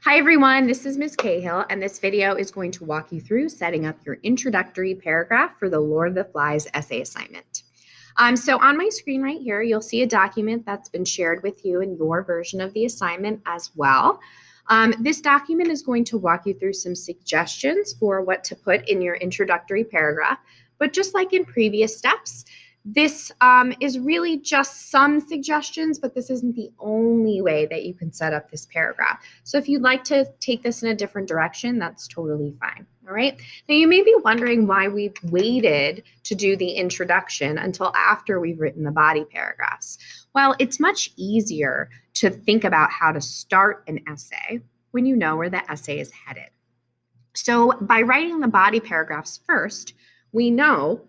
Hi everyone, this is Ms. Cahill, and this video is going to walk you through setting up your introductory paragraph for the Lord of the Flies essay assignment. So on my screen right here, you'll see a document that's been shared with you in your version of the assignment as well. This document is going to walk you through some suggestions for what to put in your introductory paragraph, but just like in previous steps, this is really just some suggestions, but this isn't the only way that you can set up this paragraph. So if you'd like to take this in a different direction, that's totally fine. All right. Now you may be wondering why we've waited to do the introduction until after we've written the body paragraphs. Well, it's much easier to think about how to start an essay when you know where the essay is headed. So by writing the body paragraphs first, we know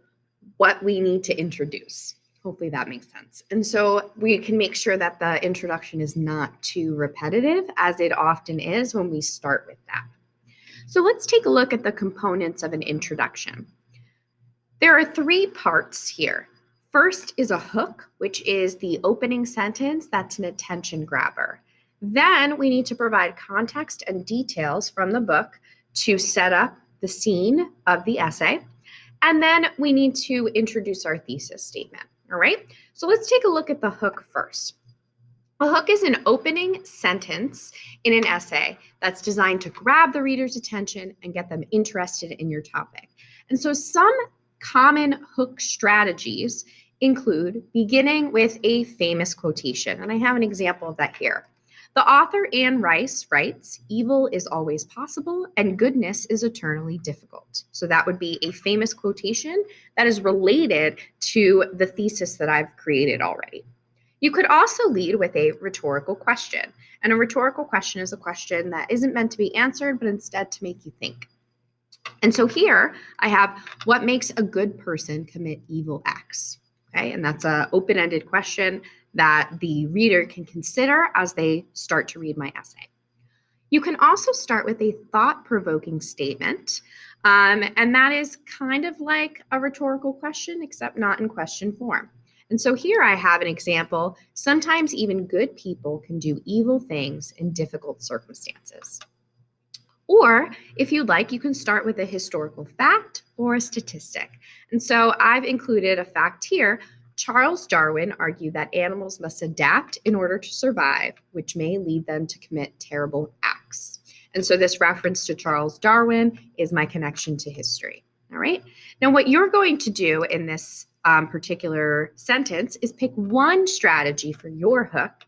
what we need to introduce. Hopefully that makes sense. And so we can make sure that the introduction is not too repetitive, as it often is when we start with that. So let's take a look at the components of an introduction. There are three parts here. First is a hook, which is the opening sentence. That's an attention grabber. Then we need to provide context and details from the book to set up the scene of the essay. And then we need to introduce our thesis statement. All right, so let's take a look at the hook first. A hook is an opening sentence in an essay that's designed to grab the reader's attention and get them interested in your topic. And so some common hook strategies include beginning with a famous quotation. And I have an example of that here. The author Anne Rice writes, "Evil is always possible and goodness is eternally difficult." So that would be a famous quotation that is related to the thesis that I've created already. You could also lead with a rhetorical question. And a rhetorical question is a question that isn't meant to be answered, but instead to make you think. And so here I have, what makes a good person commit evil acts? Okay, and that's an open-ended question that the reader can consider as they start to read my essay. You can also start with a thought-provoking statement, and that is kind of like a rhetorical question, except not in question form. And so here I have an example. Sometimes even good people can do evil things in difficult circumstances. Or if you'd like, you can start with a historical fact or a statistic. And so I've included a fact here. Charles Darwin argued that animals must adapt in order to survive, which may lead them to commit terrible acts. And so this reference to Charles Darwin is my connection to history. All right. Now, what you're going to do in this particular sentence is pick one strategy for your hook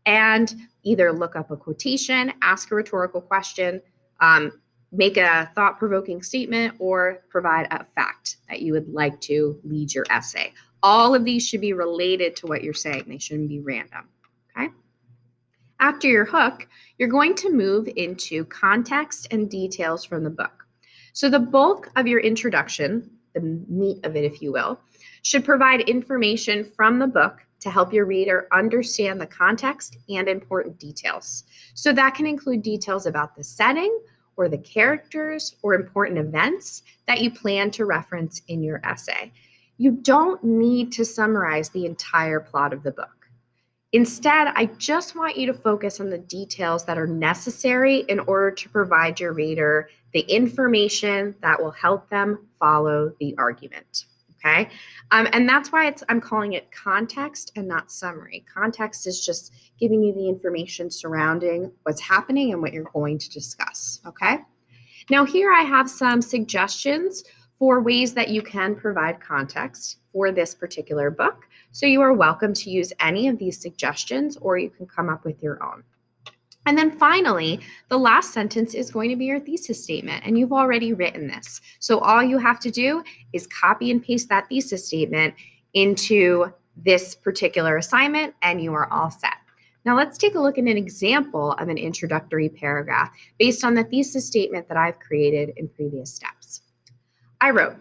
and either look up a quotation, ask a rhetorical question, make a thought-provoking statement, or provide a fact that you would like to lead your essay. All of these should be related to what you're saying. They shouldn't be random, okay? After your hook, you're going to move into context and details from the book. So the bulk of your introduction, the meat of it, if you will, should provide information from the book to help your reader understand the context and important details. So that can include details about the setting or the characters or important events that you plan to reference in your essay. You don't need to summarize the entire plot of the book. Instead, I just want you to focus on the details that are necessary in order to provide your reader the information that will help them follow the argument. Okay, and that's why I'm calling it context and not summary. Context is just giving you the information surrounding what's happening and what you're going to discuss. Okay, now here I have some suggestions for ways that you can provide context for this particular book. So you are welcome to use any of these suggestions, or you can come up with your own. And then finally, the last sentence is going to be your thesis statement, and you've already written this. So all you have to do is copy and paste that thesis statement into this particular assignment, and you are all set. Now let's take a look at an example of an introductory paragraph based on the thesis statement that I've created in previous steps. I wrote,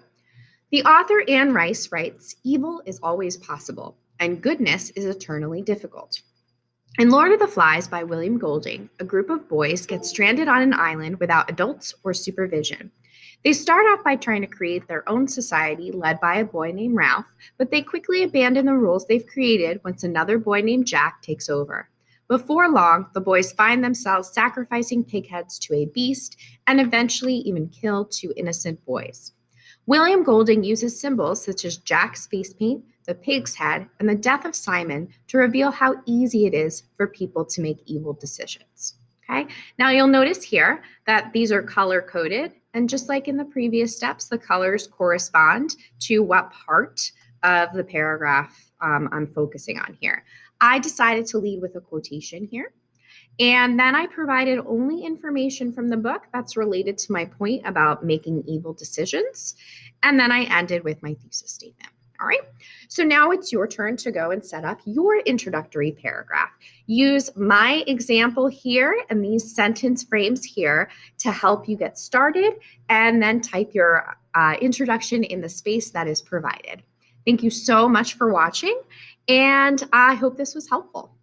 "The author Anne Rice writes, 'Evil is always possible, and goodness is eternally difficult.' In Lord of the Flies by William Golding, a group of boys get stranded on an island without adults or supervision. They start off by trying to create their own society led by a boy named Ralph, but they quickly abandon the rules they've created once another boy named Jack takes over. Before long, the boys find themselves sacrificing pig heads to a beast and eventually even kill two innocent boys. William Golding uses symbols such as Jack's face paint, the pig's head, and the death of Simon to reveal how easy it is for people to make evil decisions. Okay, now you'll notice here that these are color coded, and just like in the previous steps, the colors correspond to what part of the paragraph I'm focusing on here. I decided to lead with a quotation here. And then I provided only information from the book that's related to my point about making evil decisions. And then I ended with my thesis statement. All right, so now it's your turn to go and set up your introductory paragraph. Use my example here and these sentence frames here to help you get started, and then type your introduction in the space that is provided. Thank you so much for watching, and I hope this was helpful.